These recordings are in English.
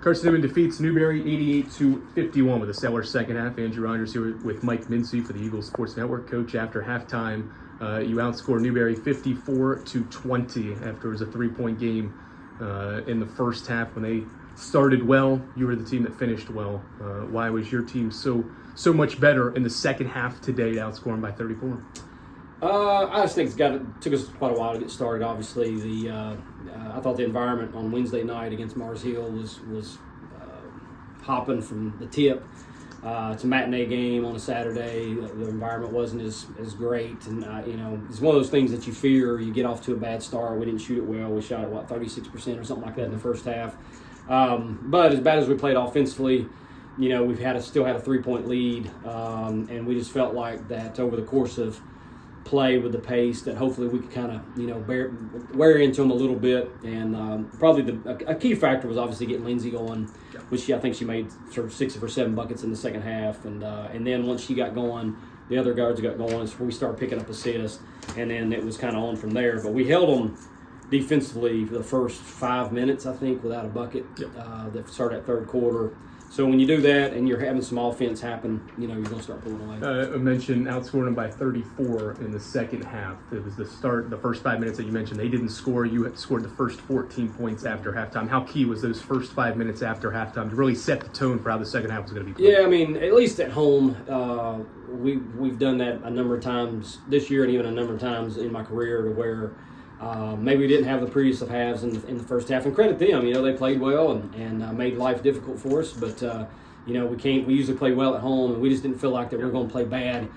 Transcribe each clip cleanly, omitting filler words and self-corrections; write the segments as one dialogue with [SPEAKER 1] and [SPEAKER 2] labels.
[SPEAKER 1] Carson-Newman defeats Newberry 88-51 with a stellar second half. Andrew Rogers here with Mike Mincey for the Eagles Sports Network. Coach, after halftime, you outscored Newberry 54-20 after it was a 3-point game in the first half. When they started well, you were the team that finished well. Why was your team so much better in the second half today to outscore them by 34?
[SPEAKER 2] I just think it took us quite a while to get started. Obviously, I thought the environment on Wednesday night against Mars Hill was hopping from the tip. It's a matinee game on a Saturday. The environment wasn't as great, and it's one of those things that you fear. You get off to a bad start. We didn't shoot it well. We shot at 36% or something like that in the first half. But as bad as we played offensively, we've still had a 3-point lead, and we just felt like that over the course of play with the pace that hopefully we could kind of wear into them a little bit. And probably a key factor was obviously getting Lindsay going, which I think she made sort of 6 of her 7 buckets in the second half. And then once she got going, the other guards got going. It's where we started picking up assists, and then it was kind of on from there. But we held them defensively for the first 5 minutes, I think, without a bucket. That started that third quarter. So when you do that and you're having some offense happen, you're going to start pulling away.
[SPEAKER 1] I mentioned outscoring them by 34 in the second half. It was the first 5 minutes that you mentioned. They didn't score. You had scored the first 14 points after halftime. How key was those first 5 minutes after halftime to really set the tone for how the second half was going to be played?
[SPEAKER 2] Yeah, at least at home, we've done that a number of times this year and even a number of times in my career to where maybe we didn't have the prettiest of halves in the first half, and credit them. They played well and made life difficult for us. But we usually play well at home, and we just didn't feel like that we were going to play bad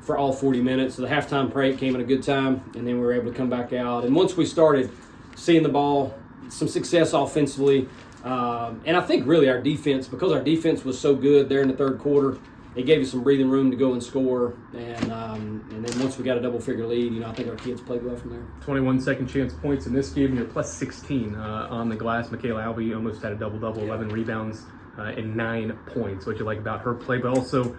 [SPEAKER 2] for all 40 minutes. So the halftime break came at a good time, and then we were able to come back out. And once we started seeing the ball, some success offensively, and I think really our defense, because our defense was so good there in the third quarter, it gave us some breathing room to go and score, and then once we got a double-figure lead, I think our kids played well from there.
[SPEAKER 1] 21 second-chance points in this game, and you're plus 16 on the glass. Michaela Albee almost had a double-double, 11 rebounds and 9 points. What you like about her play, but also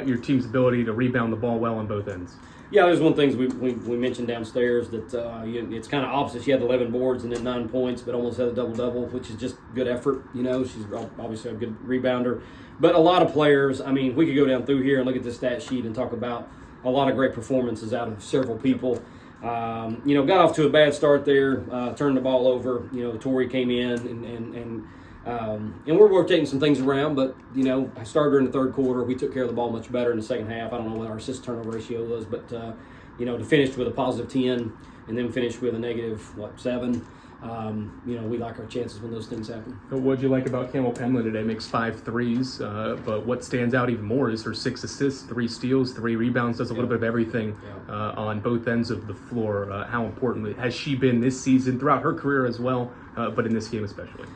[SPEAKER 1] your team's ability to rebound the ball well on both ends.
[SPEAKER 2] Yeah, there's one thing we mentioned downstairs that it's kind of opposite. She had 11 boards and then 9 points, but almost had a double-double, which is just good effort. She's obviously a good rebounder. But a lot of players, we could go down through here and look at the stat sheet and talk about a lot of great performances out of several people. Got off to a bad start there, turned the ball over. Tori came in and we're rotating some things around, but I started her in the third quarter. We took care of the ball much better in the second half. I don't know what our assist turnover ratio was, but to finish with a positive 10 and then finish with a negative 7. We like our chances when those things happen.
[SPEAKER 1] What'd you like about Campbell Pemlin today? Makes 5 threes, but what stands out even more is her 6 assists, 3 steals, 3 rebounds, does a little bit of everything on both ends of the floor. How important has she been this season, throughout her career as well, but in this game especially?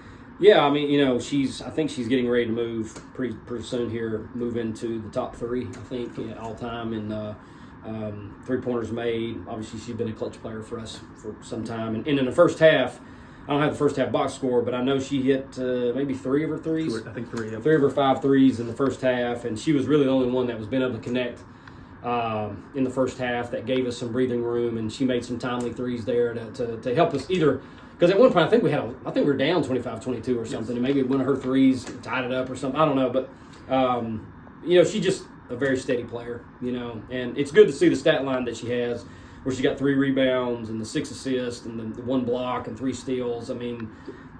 [SPEAKER 2] Yeah, I think she's getting ready to move pretty soon here, move into the top 3, I think, all time, and 3-pointers made. Obviously, she's been a clutch player for us for some time. And in the first half, I don't have the first half box score, but I know she hit maybe 3 of her threes.
[SPEAKER 1] I think 3. Yeah.
[SPEAKER 2] 3 of her 5 threes in the first half, and she was really the only one that was been able to connect in the first half. That gave us some breathing room, and she made some timely threes there to help us either. Because at one point, I think we were down 25-22 or something, and maybe one of her threes tied it up or something. I don't know, but she just a very steady player, and it's good to see the stat line that she has, where she got 3 rebounds and the 6 assists and the 1 block and 3 steals.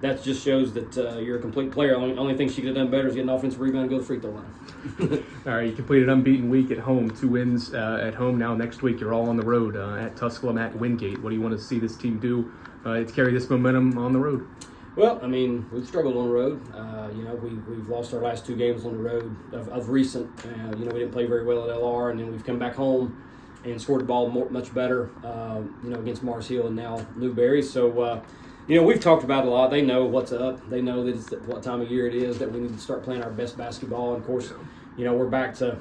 [SPEAKER 2] That just shows that you're a complete player. Only thing she could have done better is get an offensive rebound and go to the free throw line.
[SPEAKER 1] All right, you completed unbeaten week at home, 2 wins at home. Now next week you're all on the road at Tusculum, at Wingate. What do you want to see this team do to carry this momentum on the road?
[SPEAKER 2] Well, we've struggled on the road. We've lost our last 2 games on the road of recent. We didn't play very well at LR, and then we've come back home and scored the ball much better, against Mars Hill and now Newberry. So, we've talked about it a lot. They know what's up. They know that it's what time of year it is, that we need to start playing our best basketball. And, of course, we're back to,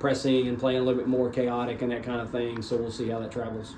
[SPEAKER 2] pressing and playing a little bit more chaotic and that kind of thing. So we'll see how that travels.